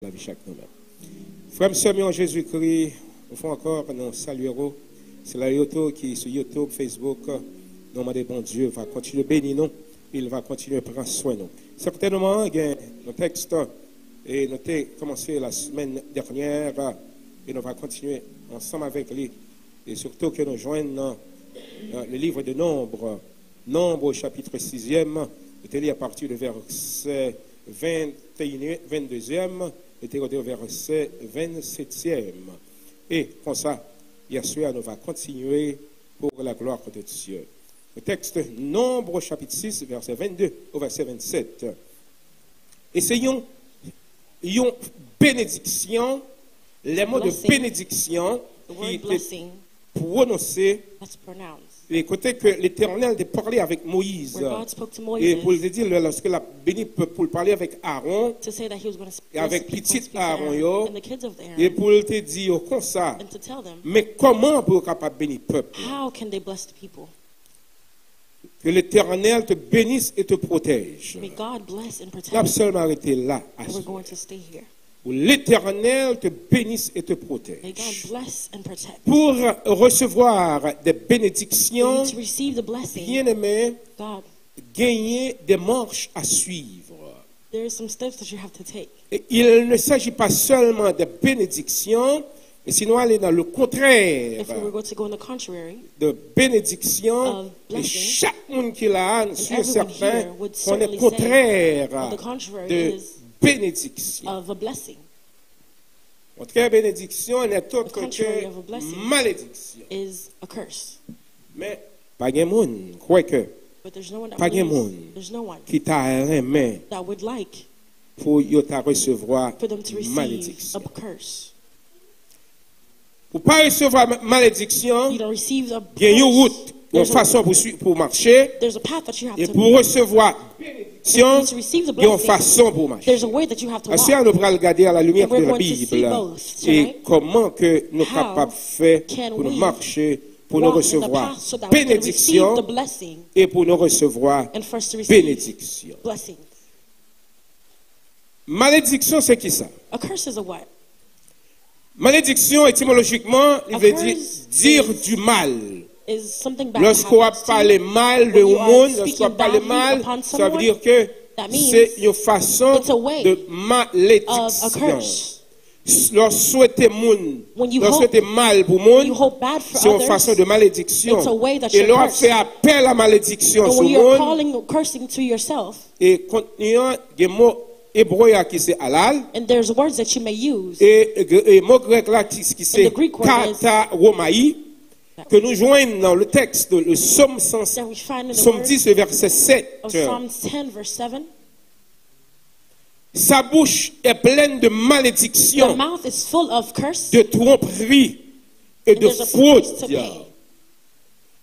La vie chaque moment. Frères et sœurs en Jésus-Christ, nous font encore, nous saluerons. C'est la YouTube qui est sur YouTube, Facebook. Nous demandons, bon Dieu, va continuer à bénir nous. Il va continuer à prendre soin de nous. Certainement, il y a nos textes, et nous avons commencé la semaine dernière, et nous allons continuer ensemble avec lui. Et surtout que nous joignons le livre de Nombres, Nombres chapitre 6e, nous allons à partir du verset 21, 22e, et au verset 27e. Et comme ça, bien sûr, nous va continuer pour la gloire de Dieu. Le texte Nombres chapitre 6, verset 22 au verset 27. Essayons une bénédiction, les mots de bénédiction qui étaient prononcés. Et côté que l'Éternel a parlé avec Moïse, et pour le dire, lorsque la béni pour parler avec Aaron, et avec petit Aaron, et pour te dire comme ça, mais comment pour capable bénir le peuple? Que l'Éternel te bénisse et te protège. On a seulement arrêté là. Où l'Éternel te bénisse et te protège. Pour recevoir des bénédictions, bien aimé, gagner des marches à suivre. Et il ne s'agit pas seulement de bénédictions, mais sinon aller dans le contraire de bénédiction, et chaque monde qui l'a, sûr certain, qu'on est contraire de bénédiction. Contraire bénédiction n'est autre que malédiction. Mais pas de monde, crois que pas de monde qui t'a aimé pour recevoir malédiction. Pour ne pas recevoir malédiction, il y a une route, une façon pour marcher. Et pour recevoir bénédiction, il y a une façon pour marcher. Ensuite, nous allons regarder à la lumière de la Bible et comment que nous sommes capables de faire pour nous marcher, pour nous recevoir bénédiction et pour nous recevoir bénédiction. Malédiction, c'est qui ça? Malédiction, étymologiquement, il veut dire du mal. Lorsqu'on a parlé mal de monde, lorsqu'on a parlé mal, ça veut dire que c'est une façon de malédiction. Lorsqu'on souhaite mal pour le monde, c'est une façon de malédiction. Et l'on fait appel à la malédiction sur le monde. Et continuant des mots hébreu qui c'est halal, and there's words that you may use. Et mot grec là qui c'est kata romaï, que nous joignons dans le texte le Somme 10 verset 7. Sa bouche est pleine de malédictions, de tromperies et de fraude.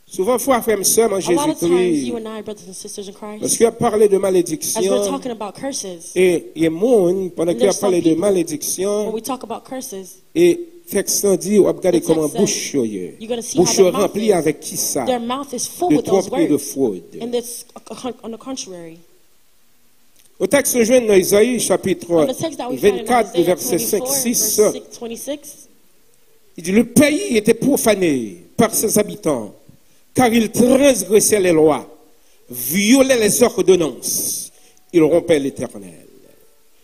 Souvent, fois, frères et sœurs en Jésus-Christ, parce qu'il a parlé de malédiction, et il y a monde, pendant qu'il a parlé de malédiction, et texte dit, regardez comment bouche bouche remplie avec qui ça, de tromperie et de fraude. Au texte jeune dans Isaïe, chapitre 24, verset 5-6, il dit, le pays était profané par ses habitants, car ils transgressaient les lois, violaient les ordonnances, ils rompaient l'Éternel.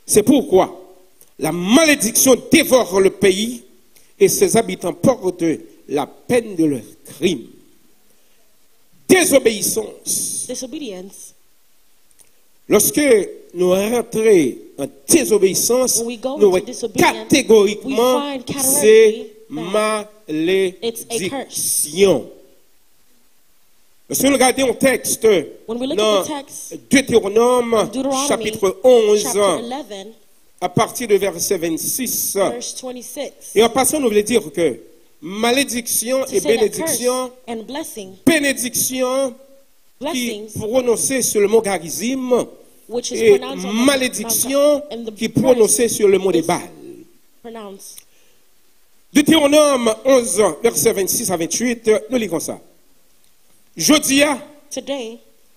C'est pourquoi la malédiction dévore le pays et ses habitants portent la peine de leurs crimes. Désobéissance. Lorsque nous rentrons en désobéissance, nous catégoriquement c'est malédiction. Si nous regardons un texte dans Deutéronome chapitre 11, à partir de verset 26, et en passant, nous voulons dire que malédiction et bénédiction, bénédiction qui prononcée sur le mot charisme, et malédiction qui prononcée sur le mot des balles. Deutéronome 11, verset 26 à 28, nous lisons ça. Jodia,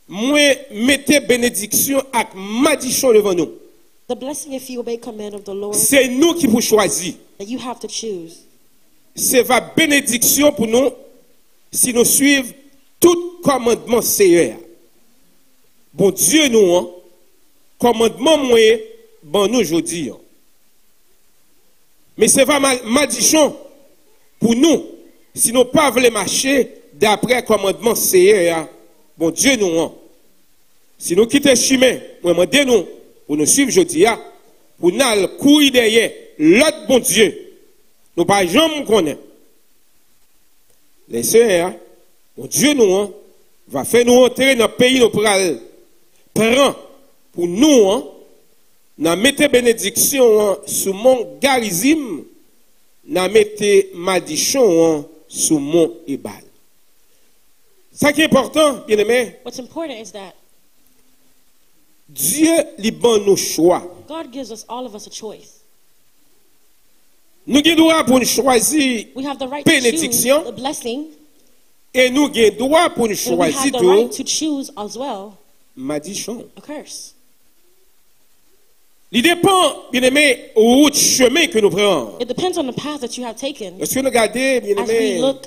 moi mettez bénédiction avec malédiction devant nous. The blessing if you obey command of the Lord c'est nous qui pour choisir. that you have to choose. C'est la bénédiction pour nous si nous suivons tout commandement Seigneur. Bon Dieu nous, hein, commandement moi, bon nous aujourd'hui. Hein. Mais c'est pas malédiction pour nous si nous pas voulons marcher d'après commandement Seigneur. Bon Dieu nous, hein. Si nous quittons le chemin, moi demandez nous pour nous suivre aujourd'hui, pour nous courir derrière l'autre bon Dieu. Nous pas jamais connaître. Les sœurs, mon Dieu nous hein, va faire nous entrer dans le pays nous prend pour nous hein, n'a mettre bénédiction hein, sous mon garizim, n'a mettre malédiction hein, sous mon Ebal. Ça qui est important, bien aimé. What's important is that Dieu lui donne nos choix. God gives us all of us a choice. Nous avons droit pour choisir We have the right to choose bénédiction the blessing, et nous avons droit pour and we choisir have the tout right to choose as well malédiction. a curse. Il dépend, bien aimé, au chemin que nous prenons. It depends on the path that you have taken. Lorsque nous regardons, bien As we aimé, look,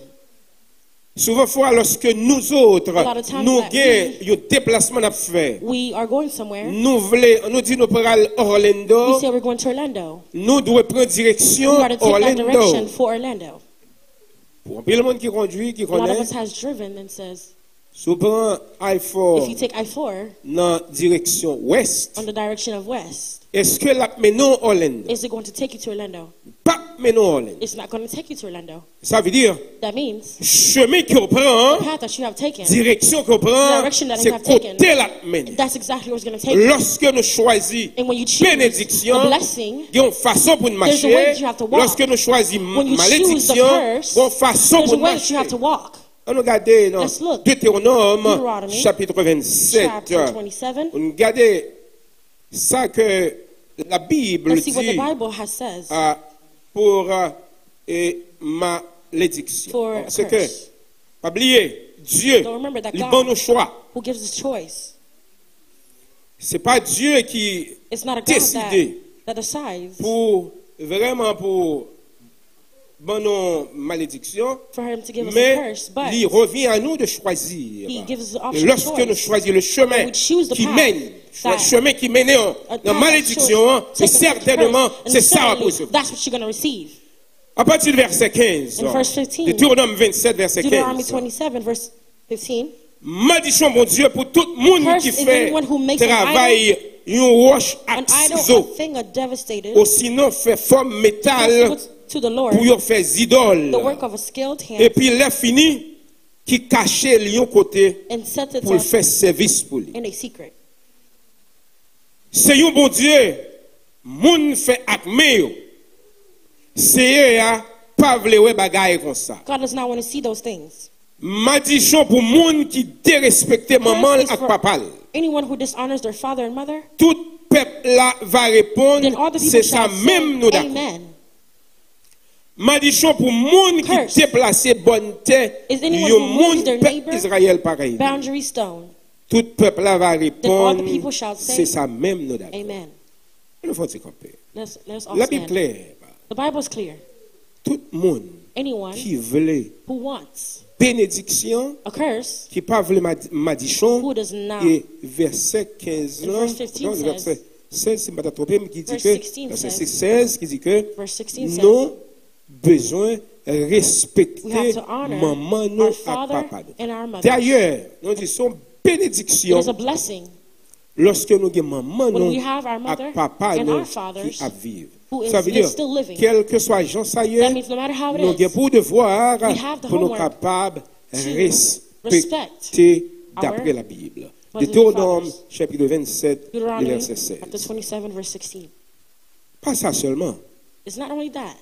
souvent fois lorsque nous autres, A lot of times nous that avons un déplacement à faire. we are going somewhere. Nous voulons, nous disons nous pour aller à We Orlando, say we're going to Orlando. nous devons prendre direction We are to take that direction Orlando. for Orlando. Pour un le monde qui conduit, qui A lot of connaît, us has driven and says, souvent if you I-4 take I-4 dans direction ouest. on the direction of west, Est-ce que la menon Orlando? is it going to take you to Orlando? Pas menon Orlando. It's not going to take you to Orlando. Ça veut dire, That means chemin qu'on the prend, path that you have taken, direction qu'on prend, direction that you c'est have taken, côté la mène. that's exactly where it's going to take you. Lorsque nous choisissons And when you choose bénédiction, the blessing, il y a une façon pour nous there's a way marcher. that you have to walk. Lorsque nous choisissons When you choose the malédiction, curse, il y a une façon there's a pour nous way that you have marcher. to walk. On regarde dans Let's look. Deutéronome, Deuteronomy, chapitre 27. Chapter 27. On regarde ça que la Bible Let's see what the dit Bible has says. pour malédiction. For C'est que, curse. pas oublier, Dieu, Don't remember that il God- donne nos choix. Who gives us choice? C'est pas Dieu qui It's not a God décide that decides pour vraiment pour bonne malédiction, for him to give us a mais curse, but il revient à nous de choisir. he gives us the Et option of lorsque choice. nous choisissons le chemin When we choose the qui path mène, le that- chemin qui mène a dans path la that malédiction, shows- c'est takes us to the certainement, curse, and c'est ça à certainly recevoir. that's what you're going to receive. À partir du verset 15, In verse 15, Deutéronome 27, verset Deuteronomy 15. 27, verse 15. Malédiction, mon Dieu, pour tout le monde Curse qui is fait anyone who makes an travail, une roche à An idol, a ciseaux, thing a devastated, ou sinon fait forme métal puts to the Lord pour y faire idoles. the work of a skilled Et hand puis, il fini, qui cachait lion côté and set it pour le up faire service pour lui. in a secret. C'est un bon Dieu, moun fait acme, c'est eux, pas vle bagaille comme ça. God does not want to see those things. Malédiction pour moun qui dérespecte maman Curse is et for papa. anyone who dishonors their father and mother, Tout peuple là va then all répondre, the people c'est ça shall même nous say, d'accord. Amen. Malédiction pour moun Curse qui déplace bonne terre, is anyone yo who moves moun their peuple neighbor, Israël pareil. boundary stone. Tout peuple là va répondre, people shall say, c'est ça même nous d'accord. Amen. Il faut se camper. Let's all La Bible stand. claire, The Bible is clear. tout le monde Anyone qui voulait who wants bénédiction, a curse, qui pas voulu malédiction, who does not, et verset 15 And verse 15 non, says- verset 16, si je ne me trompe, qui dit Verse que, 16 verset says- 16 qui dit que, verse 16 says, nous besoin we have respecter to honor maman our nous et father papa nous. and our mother. D'ailleurs, nous disons bénédiction It is a blessing lorsque nous avons maman when nous we have our et mother papa and nous our fathers qui a vivre. who is Ça veut dire, still living. quel que soit Jean ça y That est, means no matter how nous it is, avons pour devoir we have the pour nous homework capables to respecter d'après our la Bible. mothers and Deutéronome fathers. chapitre 27, le Deuteronomy verset 16. chapter 27, verse 16. Pas ça seulement. It's not only that.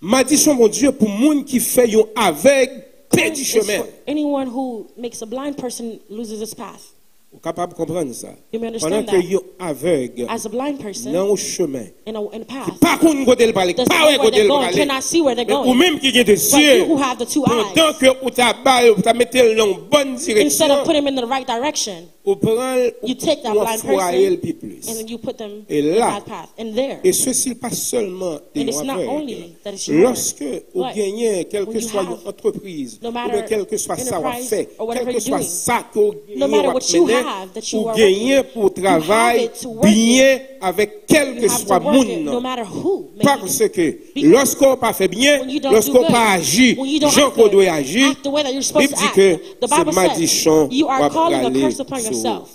Malédiction, mon Dieu, pour monde qui fait un aveugle perdre It's chemin. for anyone who makes a blind person loses his path. Vous êtes capable de comprendre ça? You may Pendant understand que that. un aveugle As a blind person dans le chemin, in a path, pas qu'on côté le parler, doesn't pas know where côté they're le going, parler. cannot see where they're Ou going. même qui a des But you yeux, who have the two pendant eyes, que vous t'as mis dans la bonne instead direction, of putting him in the right direction, ou prend You take that ou blind foyer le person plus. and then you put them Et in là, that path. And there, et ceci pas seulement des and it's not only that it's your lorsque vous but gagnez quelle when que you soit have, votre entreprise, no ou matter bien quel que soit ça vous enterprise fait, or quel whatever que you're soit doing, ça que vous no matter what you gagnez, have that you vous are gagnez working, pour travailler it to work bien avec quel you que have soit to work it monde. no matter who. Parce que Because lorsqu'on pas fait bien, when you don't lorsqu'on do good, pas agit, when you don't Jean act qu'on good, doit agir, act the way that you're supposed il to dit act, que the c'est Bible malédiction says you are va calling a aller curse upon sur vous. yourself.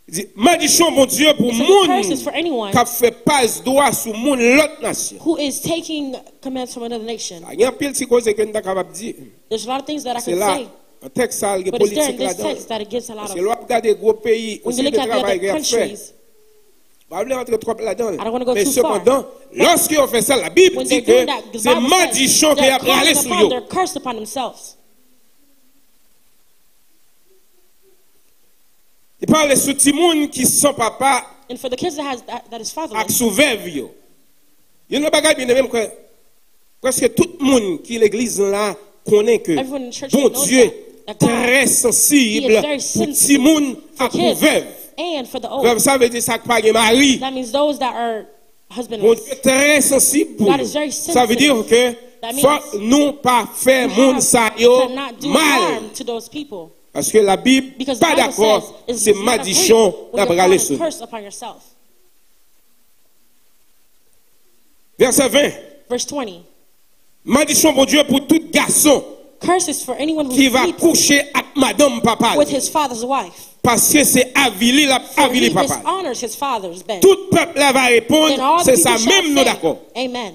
Il dit, malédiction, mon Dieu, pour It says monde curse is for anyone qui a fait pas droit sur monde l'autre nation. who is taking commands from another nation. Il y a un pile de choses que nous sommes capables de dire. There's a lot of things that I C'est could là, say, un texte ça, il y a but it's there in politique this là-dedans. text that it gives a lot Parce of. que l'on regarde des gros pays, When aussi you de look at the travail other qu'il a fait. countries, Je ne vais pas rentrer trop là-dedans. I don't want to go Mais too far. cependant, lorsqu'on fait ça, la Bible when dit they're doing que that, the c'est Bible malédiction says qui a they're allé calling sur upon, eux. they're cursed upon themselves. Il parle sous petit monde qui sont papa And for the kids that is fatherless, avec sous veuve yo. Il n'y a pas de bien même que presque tout le monde qui l'église là connaît que everyone in church bon knows Dieu that God, très sensible He is very pour petit sensitive monde for avec kids veuve. and for the old. Veuve ça veut dire ça pas de mari. That means those that are Bon husbandless. Dieu très sensible pour God nous. is very Ça veut dire que That means faut nous pas faire monde ça yo cannot do mal. harm to those people. Parce que la Bible Because the pas Bible d'accord, says it's c'est not malédiction agreed when n'a you're pas calling sur. curse upon yourself. Verset 20. Verse 20. Malédiction mon Dieu pour tout garçon Curses for anyone who qui va sleeps coucher avec madame papa. with his father's wife. Parce que c'est avili la For avili he papa. dishonors his father's bed. Tout peuple là va Then répondre, all the c'est people ça shall même nous say, d'accord. Amen.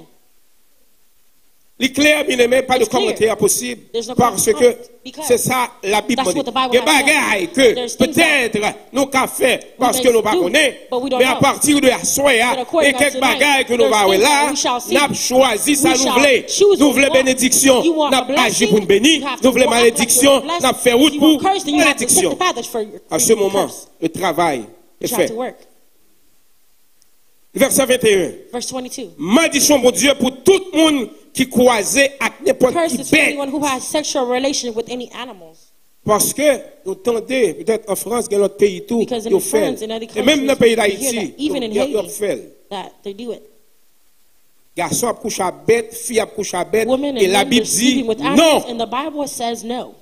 L'éclair bien aimé, pas de It's clear. commentaire possible There's no parce que comment, because c'est ça la Bible that's dit. what the Bible Il y a has bagaille said. que There's things that peut-être nous qu'a fait parce may que nous pas do, connaît, but we don't mais à know. partir de la soirée But according et to quelques tonight, bagailles que nous there's va things là, that we shall see. n'a choisi ça We nous shall voulait. choose Nous what we voulons want. bénédiction, You want n'a a blessing, agi pour bénir, you have nous to voulons walk like malédiction, you're blessed. n'a fait route If you want pour curse, then you have to take malédiction. the path for your À ce moment, curse. le travail est You have fait. to work. Verset 21. Verse 22. Malédiction, mon Dieu, pour tout le monde qui croisait avec n'importe qui Curses for bête. anyone who has sexual relation with any animals. Parce que, vous entendez, peut-être en France, dans notre pays, tout, Because in ils fait. France, in other Et même dans le pays countries, you hear d'Haïti, that. Even in ils Haiti. fait. That they do it. Garçon a couché à bête, fille a couché à bête, Women et and la men Bible are dit sleeping with non. animals, and the Bible says no.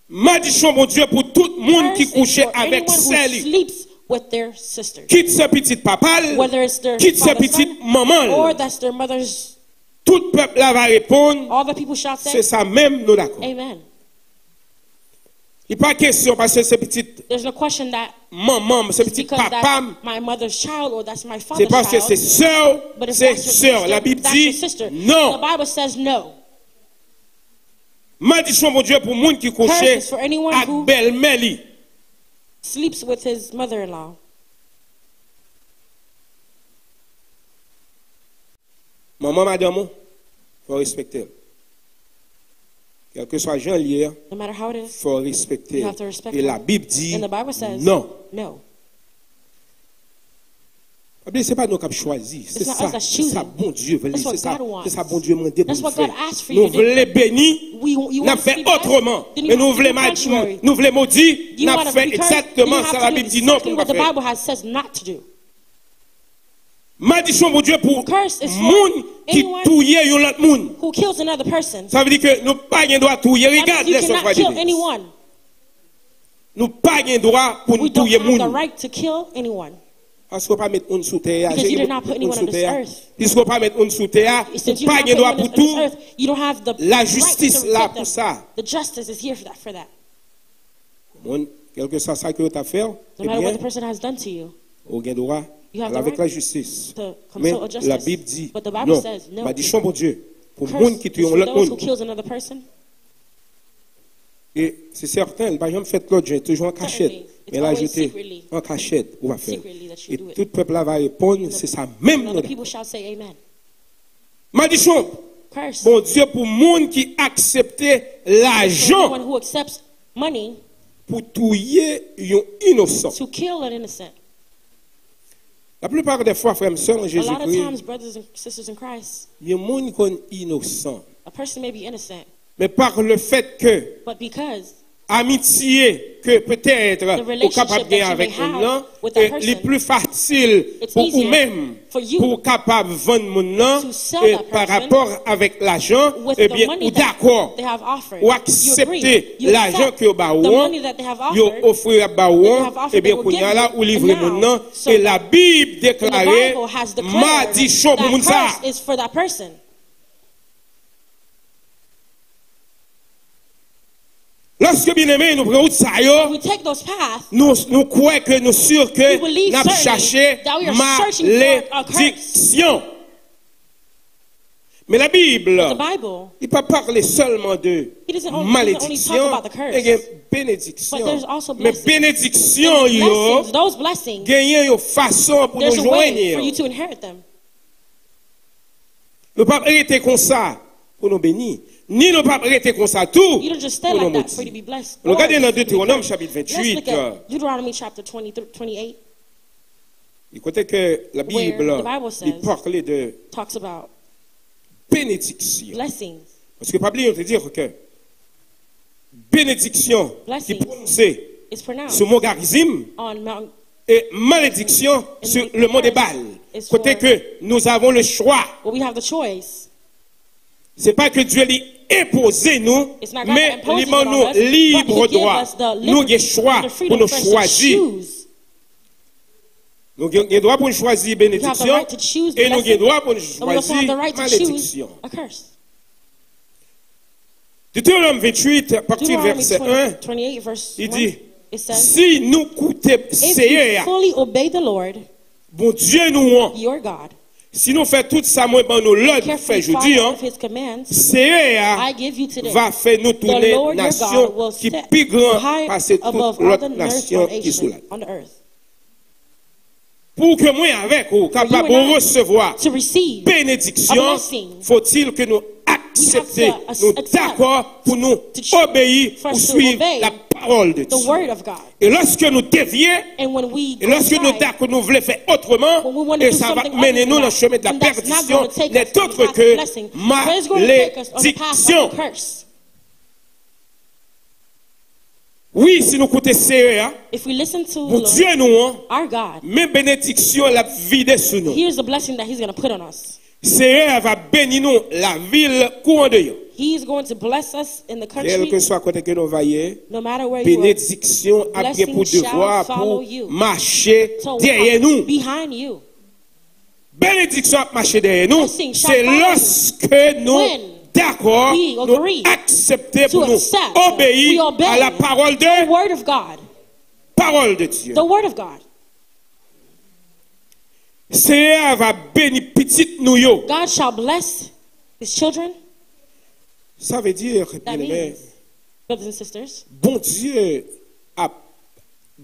Malédiction, mon Dieu, pour tout le monde qui Curse is couchait for avec anyone who Zelle. sleeps with their sisters. Quitte ce petit papa, Whether it's their quitte ce father's petit son, maman. or that's their mother's. Tout le peuple là va répondre, All the people shall c'est say, ça même, nous d'accord. Amen. Il n'y a pas question parce que c'est petit There's no question that maman, c'est it's petit because papa. that's my mother's child or that's my C'est father's parce que c'est child. sœur, But if c'est that's your sœur. sister, La Bible that's your dit sister. The non. Bible says no. Malédiction, mon Dieu, pour le monde qui couchait Curses for anyone avec who belle-mère. sleeps with his mother-in-law. Maman, madame, il faut respecter. Quel que soit Jean lié, No matter how it il is, faut respecter. you have to respect Et la her. Bible dit And the Bible says non. no. Ce n'est pas nous qui avons choisi. C'est not ça. us that's C'est ça, choosing. bon Dieu veut. That's what C'est ça, God wants. c'est ça, bon Dieu m'a dit That's pour what faire. God asked for you Nous to do. voulons bénir, You n'a want to fait be blessed, autrement. then you Mais nous have to voulons do contrary. nous voulons maudire, You n'a want to fait be cursed, then exactement you ça. have La to Bible do dit non exactly pour what the faire. Bible has says not to do. Malédiction, mon Dieu, pour Curse is for monde qui anyone touille un autre monde. who kills another person. Ça veut dire que nous pas de droit touiller. That Regarde means you les cannot soins kill de anyone. nous pas de droit pour nous We don't touiller have the monde. right to kill anyone. Parce qu'on pas mettre on sous terre. Because you did not put anyone on this earth. Puisqu'on pas mettre on sous terre, Since on you pas did de not droit put pour anyone on this tout. earth, you don't have the La right justice to là protect pour them. ça. The justice is here for that. Quel que soit ça que tu as fait, No eh matter what bien, the person has done to you, on a droit you have the avec right la justice. to Mais consult a justice. la Bible dit But the Bible non. says no. Malédiction, mon Dieu, pour le Curse monde qui is tue for l'autre those who monde. kills another person. Et c'est certain, le jamais fait l'autre, j'ai toujours en cachette. Certainly. It's Mais là, always j'étais secretly. en cachette, on va faire. Secretly that you Et do it. tout le peuple là va répondre, c'est ça même. And nous. the people shall say amen. Malédiction, Curse. bon Dieu, pour le monde qui acceptait For l'argent anyone who accepts money pour tuer un innocent. to kill an innocent. La plupart des fois, frères et sœurs en A lot of Jésus-Christ, times, brothers and sisters in Christ, il y a des gens qui sont innocents. a person may be innocent, Mais par le fait que But because amitié que peut-être au capable de gagner avec nous, est plus facile pour vous-même, pour capable de vendre mon par rapport avec l'argent, eh bien, ou d'accord, ou accepter l'argent que vous offrez à Baouan, eh bien, qu'on y a là, ou livrer mon nom, et la Bible déclarait, Mardi, chaud pour mon ça. Lorsque bien aimé, nous prenons ça, nous croyons que nous sûrs que nous avons cherché malédiction. Mais la Bible, il ne peut pas parler seulement de malédiction, mais de bénédiction. Mais bénédiction, il y a une façon pour nous joindre. Nous ne pouvons pas arrêter comme ça pour nous bénir. Ni nous pas arrêter comme ça tout pour nous maudire. Regardez dans Deutéronome chapitre 28. Deuteronomy chapter 28. Il côté que la Bible il parle de bénédiction. Parce que pas oublier de dire que bénédiction qui prononcée sur mot garizim et malédiction sur le mot de Baal. Côté que nous avons le choix. C'est pas que Dieu lui imposé nous, mais il nous libre droit. Nous avons choix pour nous choisir. Nous avons le droit pour nous choisir bénédiction et nous avons le droit pour nous choisir malédiction. Deutéronome 28, à partir du verset 1, il dit, si nous coûtons Seigneur, bon Dieu nous si nous faisons tout ça, moi, nous l'autre fait jeudi, Seigneur va faire nous tourner nation qui est plus grande parce que toute l'autre nation qui est sous la terre. Pour que moi, avec vous, capable de recevoir bénédiction, faut-il que nous acceptions, nous d'accord pour nous obéir, pour suivre la parole de Dieu. Et lorsque nous dévions, et lorsque nous d'accord, nous voulons faire autrement, et ça va mener nous dans le chemin de la perdition, n'est autre que malédiction. Oui, si nous écoutons sérieux, pour Dieu nous, mais bénédiction la vie sur nous. Seigneur va bénir nous la ville courant de nous. He is going to bless us in the country. Quel que soit côté que nous voyons, no matter where bénédiction a bien pour devoir pour marcher derrière nous. Behind you. Bénédiction a marché derrière nous. C'est lorsque nous d'accord, nous accepter pour nous obéir à la parole de word of God. Parole de Dieu. The word of God. Seigneur va bénir petit nous yo. God shall bless his children. Ça veut dire, bien-aimés, brothers and sisters, bon Dieu a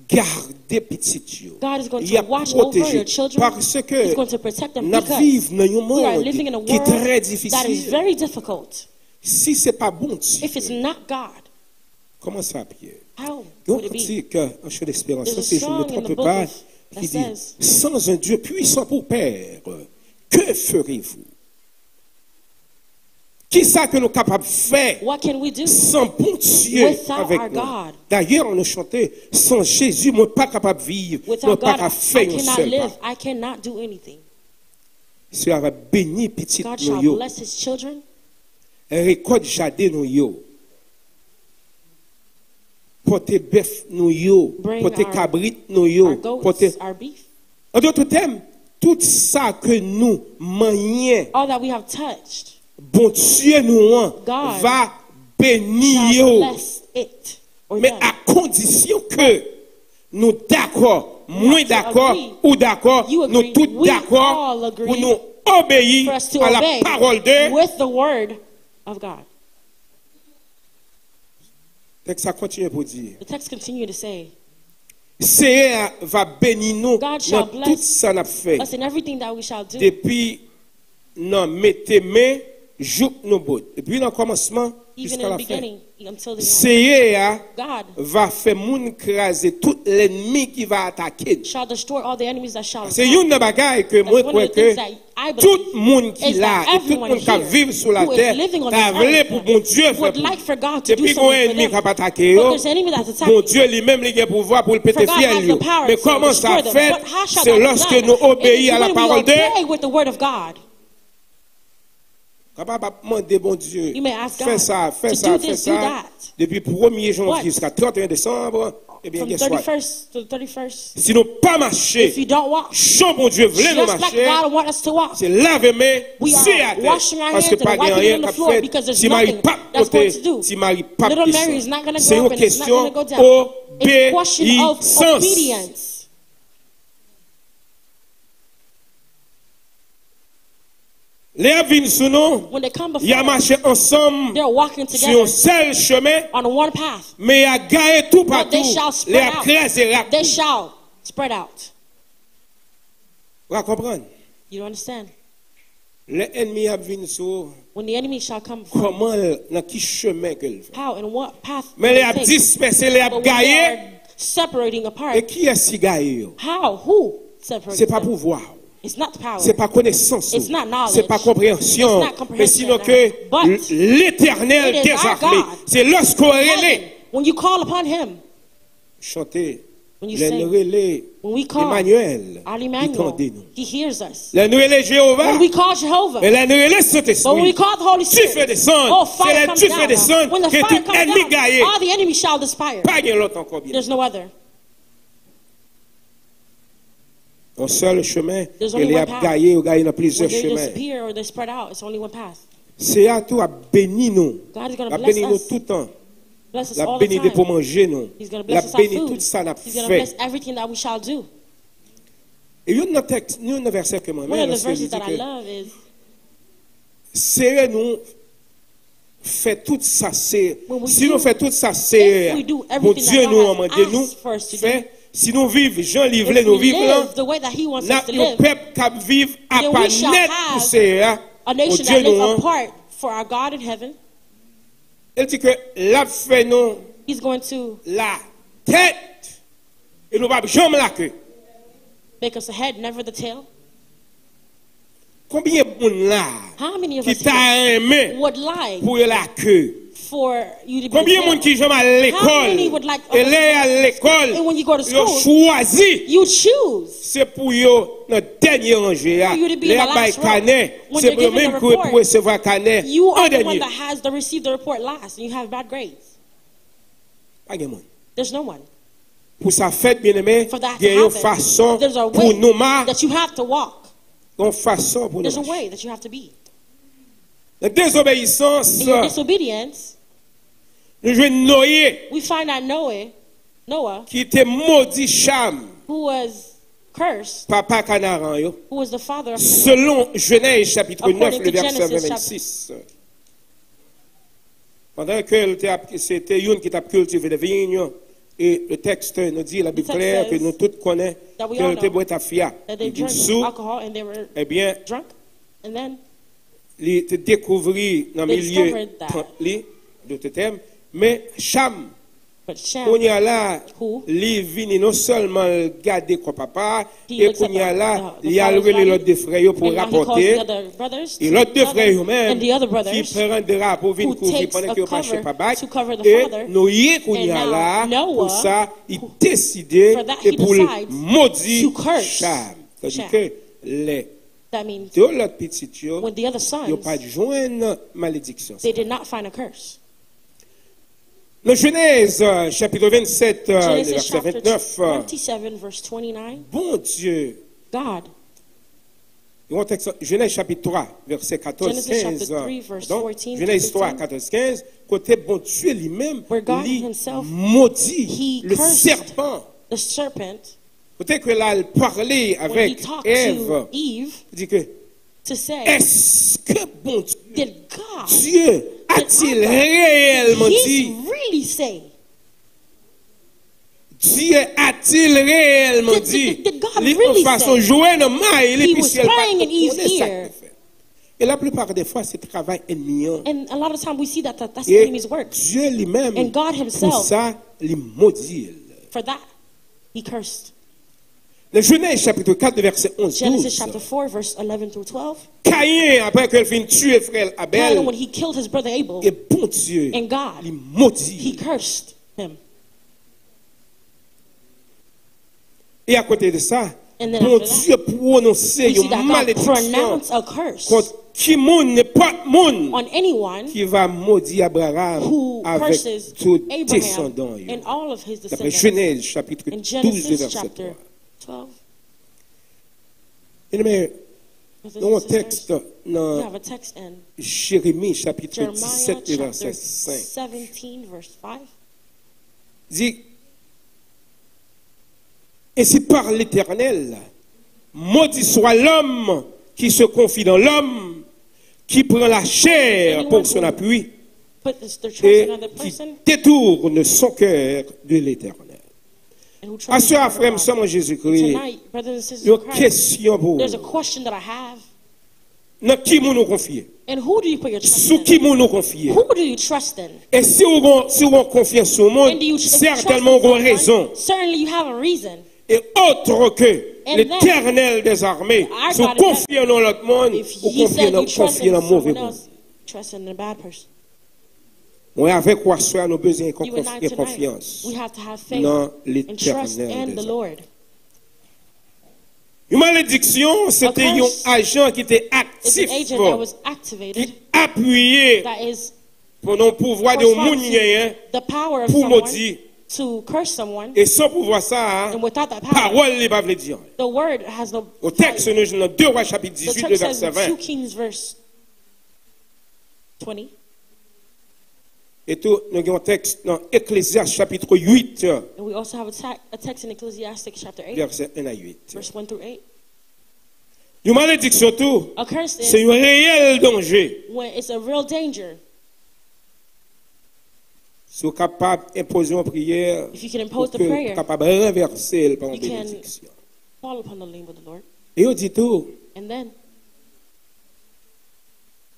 gardé petit yo. God is going to watch over your children. Parce que He's going to protect them nous vivons dans un we are living in a monde qui est world très that is difficile. very difficult. Si c'est pas bon Dieu, If it's not God, comment ça, Pierre? how Donc, would it on be? dit qu'un chef d'espérance, There's a c'est je ne me song in trompe the book pas, that qui dit, says, sans un Dieu puissant pour Père, que ferez-vous? Qui ça que nous sommes capables de faire What can we do sans bon Dieu without avec our nous? God? D'ailleurs, on a chanté, sans Jésus, moi, pas capable de vivre, moi, Without pas God, capable de I faire un cannot seul live. pas. I cannot do anything. Seigneur va bénir petit God nous shall yo, bless his children. récolte jardin nous yo, porter bœuf nous yo, Bring porter our- cabrit nous Our yo, goats, porter... our beef, En d'autres termes, tout ça que nous manions, all that we have touched, bon Dieu nous God va bénir shall yo. bless it. Or Mais them. à condition que nous d'accord, moins d'accord agree. ou d'accord, You nous agree. tous We d'accord all agree pour nous obéir for us to à la obey parole de with the word of God. texte. Ça continue pour dire. The text continue to say, Seigneur va bénir nous God shall dans tout bless ça n'a fait us in everything that we shall do. depuis non mettez main joue nos bouts. Depuis le commencement Even jusqu'à in la the fin. beginning, until the end. C'est God va faire moun craser tout l'ennemi qui va attaquer. shall destroy all the enemies that shall C'est attack. une bagaille que That's moi one crois of the que things that I tout believe le monde qui is là, that et tout le everyone monde qui here vit sur la who is terre, living on t'as this voulu earth pour bon Dieu faire would pour like for God to do depuis qu'on something est for ennemi them. qui a attaqué, But there's an enemy that's attacking bon Dieu lui-même il a pouvoir pour le péter For God has fiel. the power Mais to comment ça destroy them. fait? But how shall C'est that be lorsque done? nous It is obéissons à la when we parole de obey with the word of God. Capable de demander bon Dieu, You may ask fais God ça, fais to ça, do fais this, do ça. that. Depuis 1er janvier But jusqu'à 31 décembre, eh bien, From guess what? 31st to the 31st. Si nous pas If marcher, you don't walk, chant bon Dieu voulait nous just like marcher, God wants us to walk, c'est laver mes, we c'est à are terre. washing our Parce hands que and pas wiping it rien on the qu'a floor fait, because there's si Marie nothing pas that's going to côté, do. si Marie pas Little descend. Mary is not going to C'est go une up and it's not question going to go down. It's a question of d'obéissance. obedience. Les avines sous nous, When they come il y a before us, marché ensemble they're walking sur together un seul chemin, on one path. mais il y a gagné tout But partout. they shall Les spread a crasé out. They shall spread out. Vous comprenez? You don't understand? Les ennemis avines sous When the enemy shall come from, comment, dans qui chemin qu'elle fait. how and what path Mais will les they a take? dispersé, les a But when they gagné. are separating apart, Et qui est si gagné? how? Who separates C'est pas them? pouvoir. It's not power. C'est pas connaissance. It's not knowledge. C'est pas compréhension. It's not comprehension. Mais sinon que But l'éternel it is des our armées, God. c'est lorsqu'on Heaven, relève. when you call upon him, Chanter. when you Les sing, relais. when we call Emmanuel. our Il Emmanuel, tendait nous. he hears us. Les relais Jéhovah. When we call Jehovah, Mais les relais Saint-Esprit. but when we call the Holy Tu fais Spirit, descendre. oh, C'est fire les comes tu fais down. descendre When the que fire tout comes ennemi down, gagne. all the enemy shall despire. Pas gagne l'autre encore bien. There's no other. Un seul chemin. There's Et only les a one path. gagné ou gagné dans plusieurs When they chemins. disappear or they spread out, it's only one path. C'est à tout à bénir nous. God is going La to bless bénir nous us. tout le temps. Bless us La all the bénir pour time. manger nous. He's going to La bless us our bénir tout food. ça n'a He's going to fait. bless everything that we shall do. Et il y a un texte, il y a un verset que moi, One of the lorsque il verses dit that I que love is, c'est nous fait tout ça, c'est When we si do- nous fait tout ça, c'est if we do bon everything Dieu that nous God a has demandé nous asked for us to fait. Si nous vivons, Jean if livre nous we vivons là, live the way that he wants n'a us to un live, peuple qui vit à then pas we shall net have pour c'est a bon nation Dieu that live nous. apart for our God in heaven. Elle dit que la fait nous He's going to la tête et nous pas jamais la queue. make us a head, never the tail. Combien de monde là How many of qui us t'a here aimé would like pour la queue? for you to be Combien de the monde qui tail? jamais à How many l'école would like et là à l'école And when you go to ils ont school, choisi you choose c'est pour yo notre dernier rangé For you to be les in the bail last row. canet When c'est you're pour giving même the que report, pour recevoir canet you en are the one dernier that has to receive the report last, and you have bad grades. pas de monde There's no one. pour sa fête bien aimé For that il y a to une happen, façon there's a pour way nous marcher that you have to walk. une façon pour nous There's a marcher way that you have to be. la désobéissance In your disobedience, nous jouons Noé we find out Noah, qui était maudit Cham who was cursed, papa canaran yo who was the father of Canaan. selon Genèse chapitre 9 According le to verset Genesis 26 pendant que c'était une qui t'a cultivé des vignes et le texte nous dit la Bible text claire que says nous tous connaissons that we que all était know boit à fia that they il dit drank sous alcohol and they were eh bien drunk, and then il te découvrit dans le They milieu discovered that. d'autres thèmes mais Cham but Shem, qu'on y a là Who? il vient non seulement garder comme papa He et looks qu'on at y a the- là the il y a father's les body, l'autre des frères pour and now he calls rapporter the other brothers et to l'autre deux gather, frères eux-mêmes and the other qui brothers prendra pour venir who couvrir takes pendant a qu'ils marchaient cover pas bac to cover the et father, Noé qu'on y a and là now pour Noah, ça il décidait for that et he pour decides maudire to curse Cham c'est-à-dire Cham. que les That means deux l'autre petits yo when the other ils n'ont pas sons, joindre malédiction. they did not find a curse. Le Genèse chapitre 27 le Genesis verset chapter 29 27, verse 29. bon Dieu God, Genèse chapitre 3, verset 14, Genesis 15. chapter 3, verse Donc, 14 Genèse to 3, 15. 14, 15. Côté bon Dieu lui-même, Where God lui himself, maudit he le cursed serpent. the serpent, Peut-être que là, il parlait when he avec talked Ève. to Eve Il dit que, to say, est-ce que bon Dieu, did God, Dieu a-t-il did réellement he dit, really say, Dieu a-t-il réellement Did- dit, did God lui, really en façon say jouer dans maille, he puis was si elle pas praying in Eve's connaît ça ear? qu'il fait. Et la plupart des fois, c'est travail ennemi. And a lot of time we see that that's the Et enemy's work. Dieu lui-même, And God pour himself, ça, il maudit. for that, he cursed. Le Genèse chapitre 4, verset 11, Genesis 12. chapter 4, verse 11 through 12. Caïn, après qu'il finit tuer frère Abel, Cain, when he killed his brother Abel, et bon Dieu, and God, il maudit. he cursed him. Et à côté de ça, And then bon after Dieu prononçait We see une that God malédiction pronounced a curse contre qui moun n'est pas moun on anyone qui va maudire Abraham who avec curses tous Abraham descendants. and all of his D'après descendants. Genèse chapitre In 12, Genesis verset chapter 3. 12, Mais brothers dans un and sisters, texte, we dans have a text in Jérémie chapitre Jeremiah 17, verset chapter 5, 17, verse 5. dit: ainsi parle l'Éternel, maudit soit l'homme qui se confie dans l'homme, qui prend la chair pour son appui Put the trust et in another qui person détourne son cœur de l'Éternel. and who trusts Pasteur in frère, God. nous en Jésus-Christ. Tonight, brothers and sisters Une in Christ, question pour there's a vous. question that I have. Dans qui nous confier? And who do you put your trust Sous in? qui nous confier? Who do you trust in? Et si vous avez confiance au monde, And do you if you trust certainement in vous avez someone, raison. certainly you have a reason. Et autre que And l'Éternel des armées, our si vous God is confiez dans l'autre monde, If vous he said you trust confiez in dans le mauvais someone monde. else, trust in a bad person. Oui, avec quoi soit nous besoin de You and I tonight, confiance we have to have faith dans and trust l'Éternel in des the armées. Lord. Une malédiction, c'était un curse agent qui était It's actif, an agent that was qui activated appuyait that is pour nos pouvoirs de mounir the power of pour someone maudire. to curse someone, Et sans pouvoir ça, and without that power, parole n'est pas veut dire. the word has no Au texte, nous dans 2 Rois chapitre The 18, text le says verset in 20. 2 Kings verse 20, Et tout, nous avons un texte dans Ecclésiaste chapitre 8, and we also have a text in Ecclesiastic chapter 8, verset 1 à 8. verse 1 through 8. Une malédiction, tout, A curse c'est is un réel danger. when it's a real danger. Si vous êtes capable d'imposer une prière, If you can pour impose the que vous prayer, êtes capable de renverser par une you can bénédiction. fall upon the name of the Lord. Et on dit tout, And then,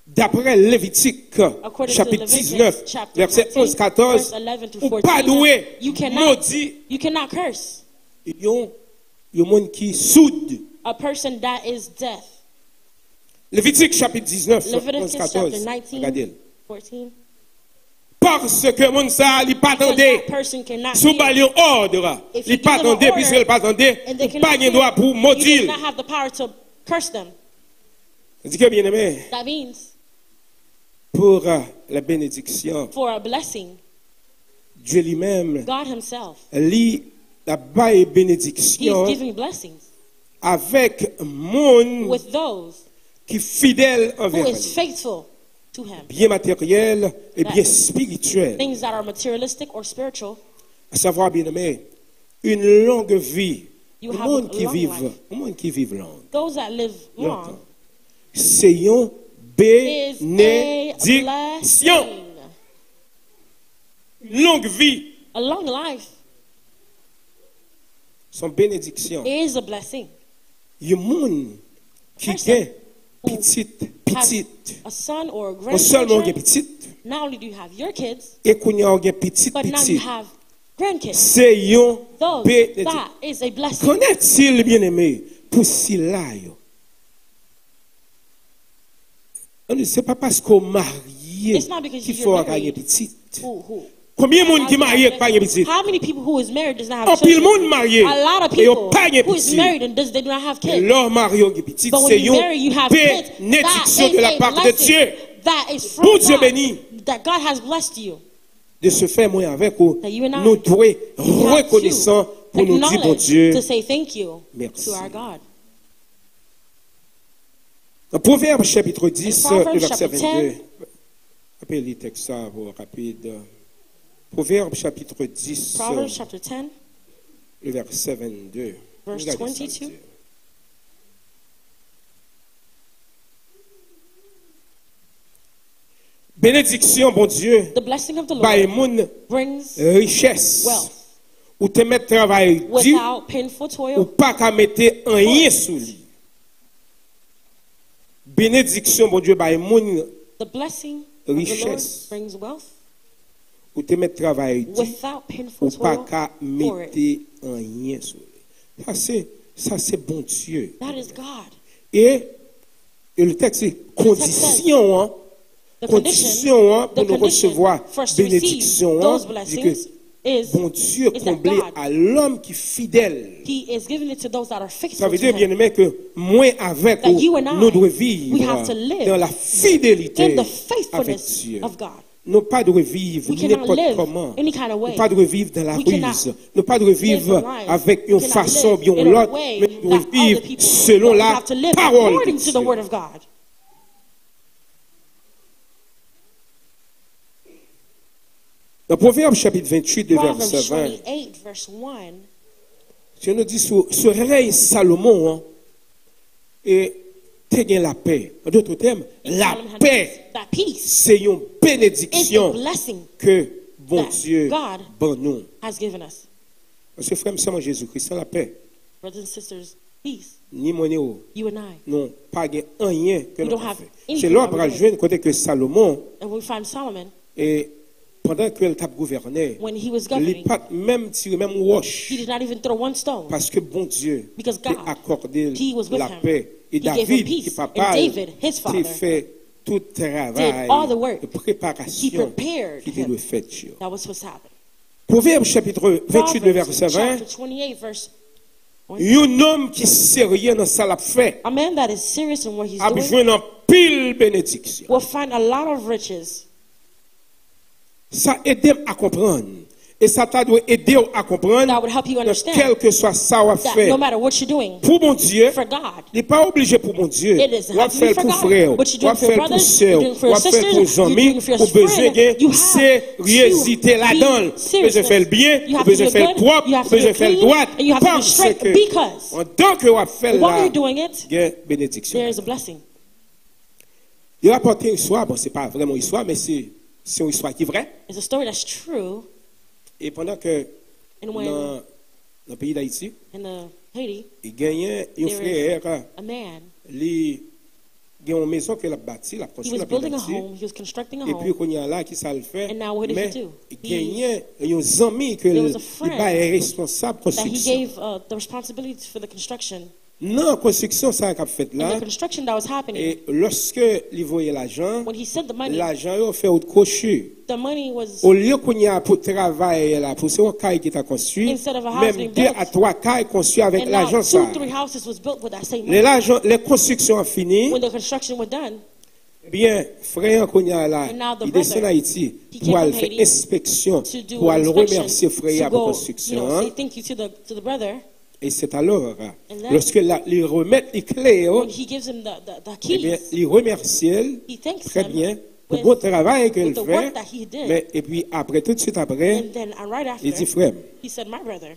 d'après Lévitique, according to chapitre Leviticus 19, chapter verset 19, 11, 14, verse 11 to ou 14, pas doué, you cannot maudit, curse il y a un monde qui soude. a person that is death. Lévitique chapitre 19, 11, Leviticus 14, chapter 19, regardez. 14. Parce que mon ça, il pas Because attendé. that person cannot Sous hear. balion ordre, If il you pas give them an attendé, order, puisqu'il pas attendé, and they ou cannot pas de hear, droit pour you do maudire. not have the power to curse them. C'est que bien aimé, That means pour la bénédiction, for a blessing, Dieu lui-même God himself, lit la baille he's bénédiction giving blessings avec monde with those qui est fidèle who envers is lui. faithful to him. Bien matériel et bien spirituel. Things that are materialistic or spiritual, À savoir, bien aimé, une longue vie. You Le have monde a qui long vive, life. le monde qui vive long. those that live Longtemps. long, C'est une is a bénédiction. blessing. Une longue vie, A long life son bénédiction. is a blessing. Il y a un monde qui Person est who petit. A son or a Non seulement il y a grandchildren. petit, Not only do you have your kids, et qu'on y a un petit. but now you have grandkids. C'est une Those, bénédiction. that is a blessing. Connaît-il, bien aimé, pour cela? Ce n'est pas parce qu'on marié It's not because qu'il you're faut married. gagner petit. Who? Combien de monde qui marié qui pas gagné petit? How many people who is married does not have En pile children? monde marié, A lot of mais ils people n'ont pas gagné who is petit. married and they do not have kids. Leur marié qui petit, But when c'est you marry, you une have kids. bénédiction That de is la a part de blessing. Dieu. That is from Pour Dieu God. béni. That God has blessed you. De se faire moi avec vous, That you and I nous devons have reconnaissant to pour nous dire, bon acknowledge Dieu, to say thank you merci. to our God. Dans Proverbe chapitre 10, Proverbs le verset chapter 22. 10. Appelez les textes ça pour rapide. Proverbe chapitre 10, Proverbs chapter 10, le verset 22. verse Regardez ça, 22. Dieu. Bénédiction, bon Dieu, The blessing of the by Lord moun brings richesse. wealth Ou te mettre travail dur, without painful ou toil. pas qu'à mettre rien sous lui. bénédiction, bon Dieu, bah, moun The blessing of the Lord richesse. brings wealth Ou te mettre travail, without painful ou pas toil qu'à for it. mettre en rien sur lui. Ça c'est bon Dieu. That is God. Et le texte c'est condition, hein, The condition hein, pour the nous condition recevoir for us to receive bénédiction. those Hein, dit blessings que bon Dieu is that comblé God, à l'homme qui est fidèle. He is giving it to those that are Ça faithful veut to dire, bien Him. aimé, que moi avec That you and I, nous devons we vivre have to live dans la fidélité In the avec faithfulness Dieu. of God. Nous pas de vivre We cannot n'importe live comment. any kind of way. Nous pas de vivre dans la We cannot ruse. Nous pas de live vivre the life. avec We une cannot façon live bien in a l'autre, way mais nous devons that vivre other people selon we la have to live parole de according to the Dieu. word of God. Dans Proverbe chapitre 28, de Proverbs verset 20, 28, verse 1. je nous dis sur règne Salomon, hein, et t'es gain la paix. En d'autres termes, la Solomon had paix, that peace c'est une is bénédiction a blessing que bon that Dieu God bon nous. has given us. Parce que frère, en Jésus-Christ, sans la paix, Brothers and sisters, peace, ni mon ou you and I. non, pas gain rien que We nous don't have fait. anything C'est là that pour we jouer côté que Salomon, And we find Solomon, et pendant qu'elle t'a gouverné, when he was il governing, pas même tiré même wash, he did not even throw one stone. parce que bon Dieu Because t'a God, accordé He was with la him. paix. Et He gave him David, peace. qui And papa, David, his t'a father, fait tout travail all the work. de He préparation prepared qui était him. le fait. That was supposed to happen. Proverbe chapitre 28, le Proverbs verset 20. chapter 28, verse 1. Un homme qui sérieux dans ça l'a fait, A man that is serious in what he's a doing besoin d'un pile bénédiction. will find a lot of riches. Ça aide à comprendre. Et ça t'a dû aider à comprendre That would help you que understand quel que soit ça on that fait. no matter what you're doing Pour mon Dieu, for God, il n'est pas obligé pour mon Dieu. it is On va have to be faire for pour God. frère, What you're on va doing for your faire pour brothers, sœur, you're doing for on your va faire pour sisters, you're amis. doing for your Ou besoin friends. You de have sérieuxité to là-dedans. be Vous besoin de faire le bien, You vous have to besoin be de faire le good, propre, you have vous to besoin be de faire le clean, droit. and you have to be Parce straight que because en tant que on va faire while là, you're doing it, il y a bénédiction. there is a blessing. Il a apporté une histoire, bon, c'est pas vraiment une histoire, mais c'est une histoire qui est vraie. It's a story that's true. Et pendant que And when dans le pays d'Haïti, in the Haiti, il gagnait un There frère, a man, il gagnait une maison qu'il a bâtie, il a he construit was la building a bâtie. home, he was constructing a Et puis, home, quand il y a là, qui ça le fait, And now what did he mais do? il He- gagnait un ami que There was a il friend pas responsable de that he construction. gave the responsibility for the construction. Non, construction, ça qu'a fait And là. the construction that was happening, Et lorsque il voyait l'argent, when he sent the money, l'argent, il a fait autre cochu. the money was, Au lieu qu'on y a pour travailler là, pour ce caille qui t'a construit, Instead of a house même being 2 built, à 3 cailles construits avec and now l'argent ça. 2-3 houses was built with that same Les, money. les constructions ont fini. When the construction was done, Bien, frère qu'on y a là, And now the il descend en brother, Haïti he pour came aller from faire Haiti inspection, to do pour aller inspection, remercier frère to pour go, construction. say Hein? thank you to the brother. Et c'est alors, And then- lorsque il remet les clés, When he gives him the eh bien, keys, il remercie elle, he thanks très him bien, pour le with- bon travail qu'elle with the fait. work that he did. Mais, et puis après, tout de suite après, And then right il dit, after, frère, he said, my brother,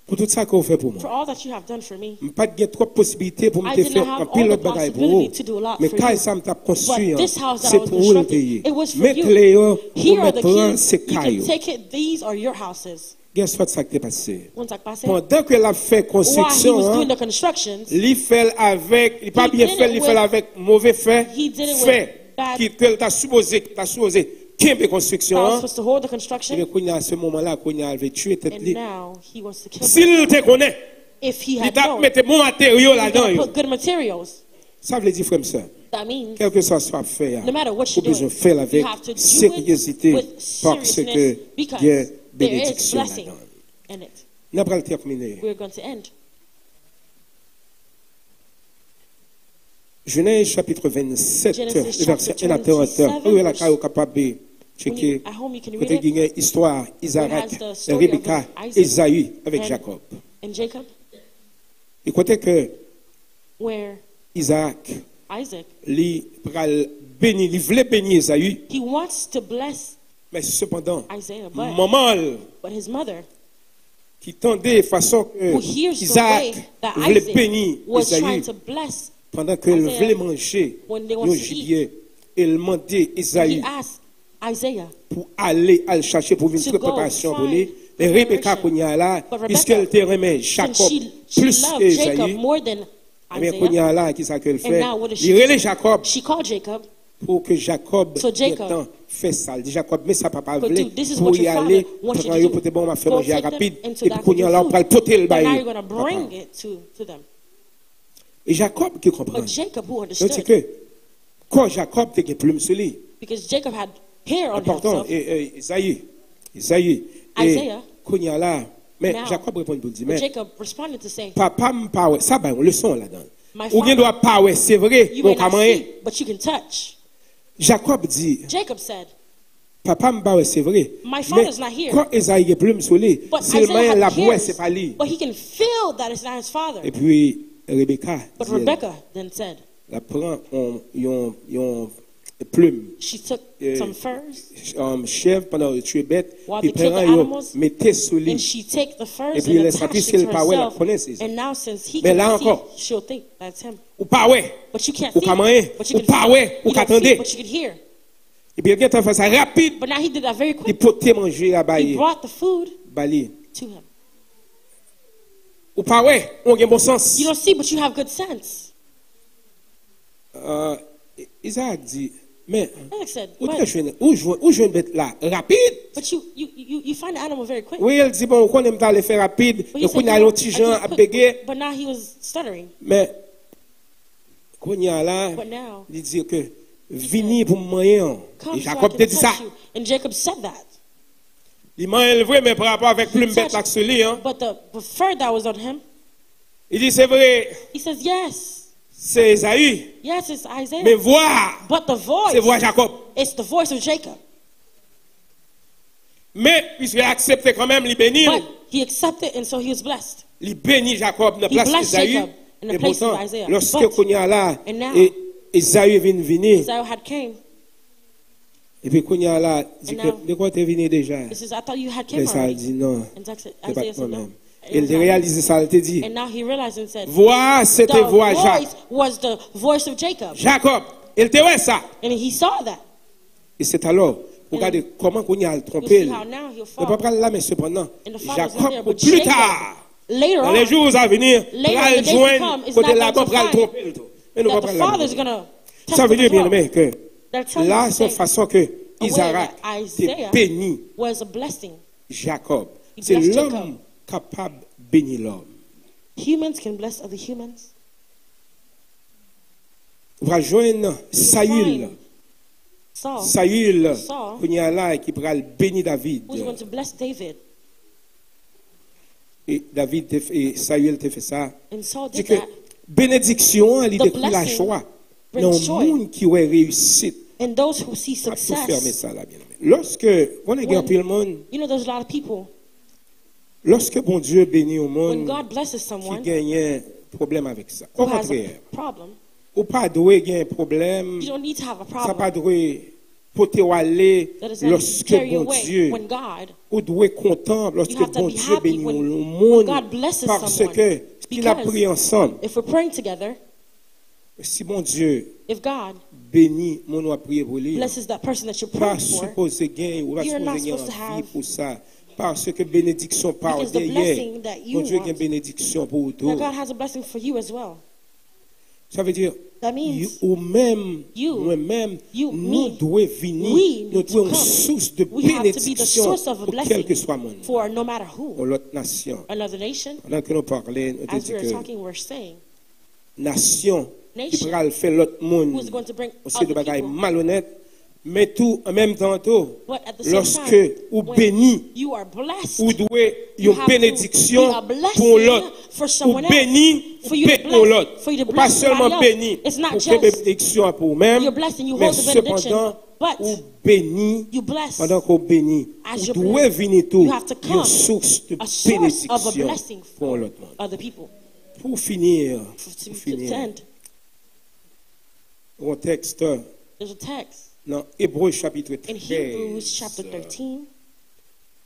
pour tout ça qu'on fait pour for moi, all that you have done for me, je n'ai pas de trop de possibilités pour me I te did faire not have un all pilote the bagaille pour vous. possibility to do a lot Mais for quand you. ça me t'a construit, But this house that I c'est was pour vous le constructing, payer. it was for Mettez you. les pour Here are mettre the prendre keys. ces You can cailloux. take it. These are your houses. Qu'est-ce que ça t'est passé? Once I pass it, Pendant qu'elle a fait while he construction, was hein, doing the constructions, il fait avec, il pas He bien did fait, it il fait with- avec mauvais fait, he did it with fait, bad- qui que t'as supposé, qu'il y ait construction, I was hein. supposed to hold the Et construction, bien, quand il y a à ce moment-là, quand il avait tué tête and li, now he wants to kill me. s'il te connaît, If he il had t'a known, mis mon matériau he was là-dedans. going to Yo. put good materials. Ça veut dire, frère, ça. That means Quel que soit soit fait, no matter what faut you're besoin doing, faire avec you have to do sérieuxité it with parce que seriousness because il y a there is bénédiction blessing là-dedans. in it. Nous allons terminer. We're going to end. Genèse chapitre 27, Genesis verset chapter 1 à 30. 27, Où est la caille capable de When checker? you, at home you can read Côté it. il y a une histoire, Isaac, has the story of Rebecca, Isaac Esaü avec and- Jacob. And Jacob, Et côté que where Isaac, Isaac, il béni, il voulait bénir Esaü, he wants to bless mais cependant, Isaiah, maman but his mother, qui tendait de façon que who hears the way Isaac that voulait Isaac bénir was Esaü, trying to bless, pendant qu'il Isaiah, voulait manger when they un want to gibier, il demandait he Esaü asked Isaiah pour aller le chercher pour une to go préparation pour find lui. Et Rebecca, preparation. qu'on y a là, But Rebecca, puisqu'elle te remet since Jacob she plus loved Jacob Esaü, more than Mais quand il y a là, qui ça qu'elle And fait? now what does Il she relève do? Jacob She called Jacob. pour que Jacob So Jacob fait ça. Il dit Jacob, mais ça papa could voulait do. This is pour what y your aller, father wants you prendre to pour te do. bon, m'a fait Go manger take them rapide. into Et that puis qu'on y a là, on food. va le porter le But now bail. you're going to bring it to them. Et Jacob qui comprend. But Jacob who Donc c'est understood. que quand Jacob te plume sur lui, Because Jacob had hair on important, himself. Isaïe, Isaiah. qu'on y a là, mais Now, Jacob répond pour dire, But mais Jacob responded to say, papa me parle, ça ben, le son là-dedans. My Ou bien father, doit parler, c'est vrai, you bon may not comment see, but you can touch. Jacob dit, Jacob said, papa me parle, c'est vrai. My Mais father's not here. quand Isaïe plume sur lui, But seulement Isaiah la had voix, ears, c'est pas lui. but he can feel that it's not his father. Et puis Rebecca, But dit, elle, Rebecca then said, la prend en plume. she took some furs, Chèvre pendant le tuer bête, While puis they killed the prend animals, mettez sur lui. and she take the furs Et puis and laisse attach rapide, it si to elle pas ouais, la herself. connaît, c'est ça. And now since he Mais can là see, encore, she'll think that's him. ou pas ouais, But you can't ou see, pas moyen, but you ou can pas feel. ouais, ou You don't see, qu'attendez. but you can hear. Et puis quelqu'un fait ça rapide, But now he did that very il quick. peut te manger à He bailler, brought the food bali. to him. Ou pas ouais, on a bon sens. You don't see, but you have good sense. Isaac dit, mais Isaac said, où je une bête là, rapide. but you find the animal very quick. Oui, elle dit, bon, on aime pas le faire rapide, But et qu'on a l'autre gens à béguer. But now he was stuttering. Mais, qu'on y a là, But now, il dit que, vini pour moyen. come Et so I Jacob can te dit ça. touch you. And Jacob said that. Il m'a élevé, mais par rapport avec plume bête là, Touched, sur lui, hein. but the fur that was on him, Il dit, c'est vrai, he says, yes. c'est Esaü. Yes, it's Isaiah. Mais voix, But the voice, c'est voix Jacob. it's the voice of Jacob. Mais, puisqu'il a accepté quand même, il bénit. But he accepted, and so he was blessed. Il bénit Jacob dans la He place blessed d'Esaü. Jacob in the Et place pourtant, of Isaiah. lorsque But- qu'on y a là, and now- et Esaü vient venir, Isaiah had came. et puis qu'on y a là, dit And que, now- de quoi tu es venu déjà? He says, I thought you had Mais came ça a already. dit non, And c'est pas Isaiah said, no. toi-même. It Il was not. réalise ça, il te dit, And now he realized and said, voix, c'était the voix Jacques. voice was the voice of Jacob. Jacob, il te voit ça. And he saw that. Et c'est alors, regardez comment qu'on y a You'll trompé. see how now he'll Ne pas fall. prendre là, mais cependant, And the father's not there, Jacob, but plus Jacob, tard, later dans les on, jours à venir, later va in the le days to joindre, come, is côté not là-bas, going to pour le find tromper. Mais nous that pas the prendre father's là. going to Ça veut dire, bien aimé, que They're telling là, you c'est une today, façon que a way Isaac that est Isaiah béni was a blessing. Jacob. He C'est blessed l'homme Jacob. capable de bénir l'homme. Humans can bless other humans. On va joindre Saül. Saul, Saül, Saul, qu'on y a là, qui pourra le bénir David. who's going to bless David. Et David et Saül te fait ça. And Saul C'est did que that. bénédiction, elle The décrit la blessing joie. brings Non, joy. monde qui aurait réussi And those who see à tout fermer success, ça là, bien aimé. Lorsque, on a When- gagné le monde, you know, there's a lot of people, lorsque bon Dieu bénit au when monde, God blesses qui someone gagne un problème avec ça. who Au has contraire, a problem, ou pas doué gagner un problème, you don't need to have a ça pas problem. doué poter ou aller That is not lorsque carry bon away Dieu, when God, ou doué content lorsque You have to bon be Dieu happy bénit when- le when monde, God blesses parce someone. que ce qu'il a Because pris ensemble, if we're praying together, si bon Dieu if God bénit mon a prié pour lui, blesses that person that you're pas praying for, supposé gagner ou pas You're not supposé gagner supposed to envie have- pour ça, parce que bénédiction par Because the derrière, blessing that you bon Dieu a une want- bénédiction pour that tout. God has a blessing for you as well. Ça veut dire, That means ou même, you, nous-mêmes, you, nous me, devons venir, we nous need to devons une come. source de We have to be the bénédiction source of a pour quel que blessing soit mon for no matter who. pour l'autre nation. Another nation, Pendant que nous parlons, nous te as dit we were que talking, we're saying, nation qui Nation pourra le faire l'autre monde, who's going to bring aussi de other bagailles people. malhonnêtes, mais tout en même temps, tout, But at the same lorsque time, ou when béni, you are blessed, ou doué you une have to bénédiction be a blessing pour l'autre, for ou someone else. béni For you to pour bless- l'autre, for you to ou pas bless seulement somebody else. béni It's not pour que just bénédiction pour vous-même, you're blessing, you mais hold the benediction, cependant, but ou béni, you bless pendant qu'on bénit, as vous you're devez blessed. venir tout, You have to une come source de a source of a bénédiction blessing pour for l'autre monde. other people. Pour finir, To end, un texte there's a text dans Hébreux chapitre in 13. Hebrews chapter 13,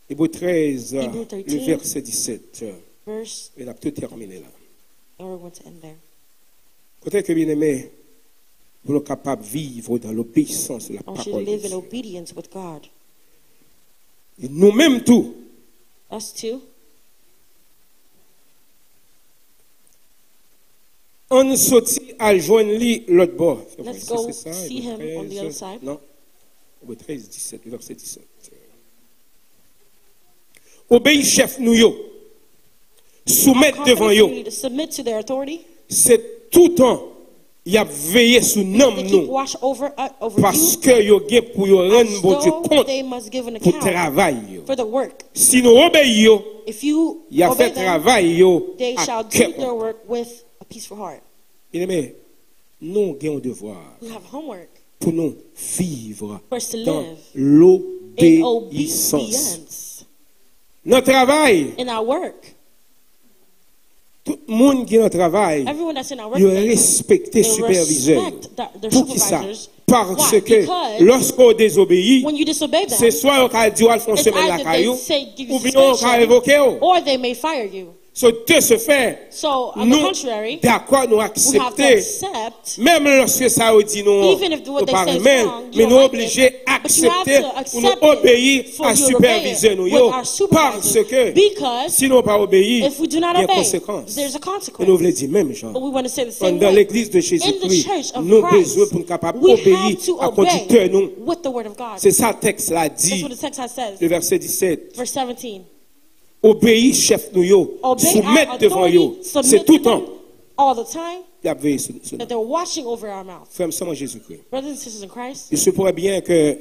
Hébreux 13, Hébreux 13, le verset 17. verse, Et on a tout terminé là. and we're going to end there. Côté que bien aimé, vous êtes capable de vivre dans l'obéissance de la I want you to parole de live in Dieu. obedience with God. Et nous-mêmes tout, Us too. On sorti à joindre lui l'autre bord. Let's go see him on the other side. Non. 13, 17, verset 17. Obéis chef nous yo. Soumettre devant yo. Submit to their authority. C'est tout temps. Il a veillé sur nous parce que yo gen pour yo rendre bon Dieu compte pour travail yo. Si nous obéissons, il a fait travail yo à cœur. Bien-aimé, nous avons un devoir pour nous vivre dans l'obéissance. Notre travail, tout le monde qui est dans le travail, il respecte les superviseurs. Pour qui ça? Parce que lorsqu'on désobéit, c'est soit on a dit qu'on fait semaine la caillou, ou bien on a évoqué. So, de ce fait, nous, d'accord, nous accepter, même lorsque ça dit nous, par même, mais nous obligés d'accepter ou nous obéir à superviser nous, parce que si nous pas obéir, il y a des conséquences. Et nous voulons dire même, Jean, dans l'église de Jésus-Christ, nous avons besoin pour nous capables d'obéir à conducteur nous. C'est ça le texte là dit, le verset 17. Obéis chef nous yo, soumettre devant yo, c'est tout le temps. All the time, that they're watching over our mouth. Frère, en Jésus-Christ. Brothers and sisters in Christ. Il se pourrait bien que,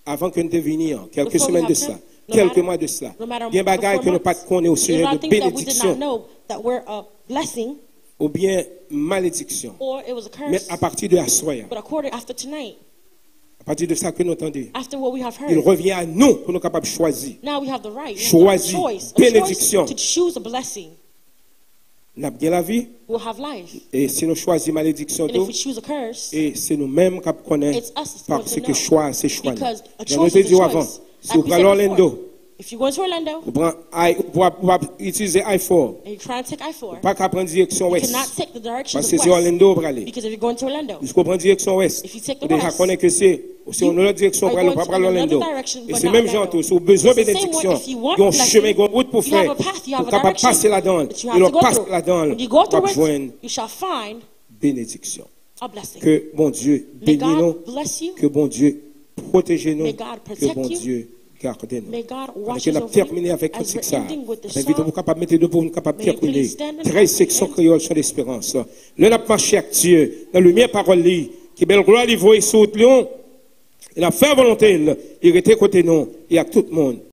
avant que nous devenions, quelques semaines de cela, quelques mois de cela, il y a un bagage que nous ne connaissons pas au sujet de bénédiction, ou bien malédiction. Mais à partir de la soirée, à partir de ça que nous entendons, il revient à nous pour nous capables de choisir. Choisir bénédiction. Nous avons bien la vie. Et si nous choisissons malédiction, et c'est nous-mêmes qui connaissons parce que choix, c'est choix. Je nous ai dit avant, si vous prenez Orlando, if you go to Orlando, vous utilisez I-4. And you try and take I-4. Pas qu'à prendre direction ouest. You cannot take the direction Parce of que c'est Orlando pour aller. Because if you're going to Orlando, vous prendre direction ouest. if you take the Vous déjà west, connaissez que c'est aussi on a la direction pour aller, pas prendre Orlando. Et c'est même genre tout. Si vous avez besoin de bénédiction, il y a un chemin, il y a une route pour faire. Vous êtes capable de passer là-dedans. Et l'on passe là-dedans. Vous allez joindre bénédiction. Que bon Dieu bénisse nous. Que bon Dieu protège nous. Que bon Dieu garde-nous. On a terminé avec ça. Invitez-vous capable de mettre debout, nous capable de terminer. 13 sections créoles sur l'espérance. Le n'a pas marché avec Dieu. Dans la lumière parole, qui belle gloire, il voit sur le lion. Il a fait volonté, il était côté nous et à tout le monde.